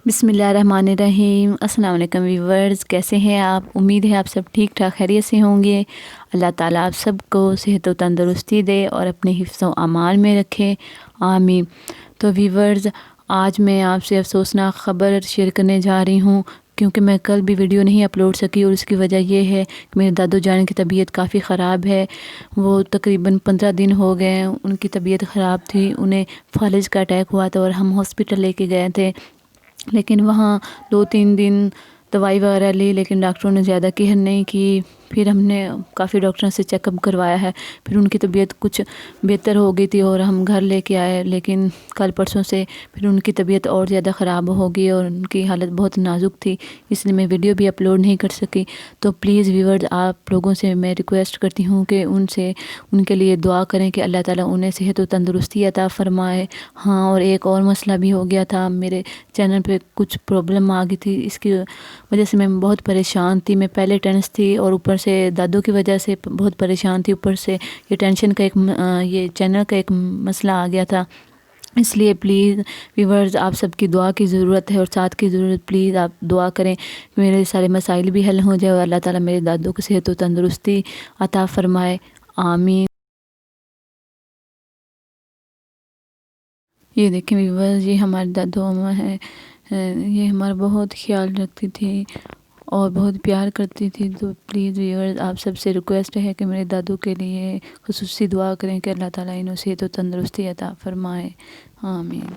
बिस्मिल्लाहिर्रहमानिर्रहीम। अस्सलाम वालेकुम व्यूवर्स, कैसे हैं आप? उम्मीद है आप सब ठीक ठाक खैरियत से होंगे। अल्लाह ताला आप सबको सेहत व तंदुरुस्ती दे और अपने हिफ्ज़ व अमान में रखे, आमीन। तो व्यूवर्स, आज मैं आपसे अफसोसनाक ख़बर शेयर करने जा रही हूँ, क्योंकि मैं कल भी वीडियो नहीं अपलोड सकी और उसकी वजह यह है कि मेरे दादू जान की तबीयत काफ़ी ख़राब है। वो तकरीबन 15 दिन हो गए उनकी तबीयत ख़राब थी, उन्हें फालिज का अटैक हुआ था और हम हॉस्पिटल लेके गए थे। लेकिन वहाँ 2-3 दिन दवाई वगैरह ली, लेकिन डॉक्टरों ने ज़्यादा केयर नहीं की। फिर हमने काफ़ी डॉक्टरों से चेकअप करवाया है, फिर उनकी तबीयत कुछ बेहतर हो गई थी और हम घर लेके आए। लेकिन कल परसों से फिर उनकी तबीयत और ज़्यादा ख़राब हो गई और उनकी हालत बहुत नाजुक थी, इसलिए मैं वीडियो भी अपलोड नहीं कर सकी। तो प्लीज़ व्यूअर्स, आप लोगों से मैं रिक्वेस्ट करती हूँ कि उनके लिए दुआ करें कि अल्लाह ताला उन्हें सेहत व तंदुरुस्ती अता फ़रमाए। हाँ, और एक और मसला भी हो गया था, मेरे चैनल पे कुछ प्रॉब्लम आ गई थी, इसकी वजह से मैं बहुत परेशान थी। मैं पहले टेंस थी और ऊपर से दादू की वजह से बहुत परेशान थी, ऊपर से ये टेंशन का ये चैनल का एक मसला आ गया था। इसलिए प्लीज़ व्यूवर्स, आप सबकी दुआ की ज़रूरत है और साथ की ज़रूरत। प्लीज़ आप दुआ करें कि मेरे सारे मसाइल भी हल हो जाए और अल्लाह ताला मेरे दादू को सेहत व तंदुरुस्ती अता फ़रमाए, आमीन। ये देखें व्यूवर्स, ये हमारे दादू अम्मा है। ये हमारा बहुत ख्याल रखती थी और बहुत प्यार करती थी। तो प्लीज़ व्यूअर्स, आप सबसे रिक्वेस्ट है कि मेरे दादू के लिए खुसूसी दुआ करें कि अल्लाह ताला इन्हें सेहत व तंदुरुस्ती अता फ़रमाए, आमीन।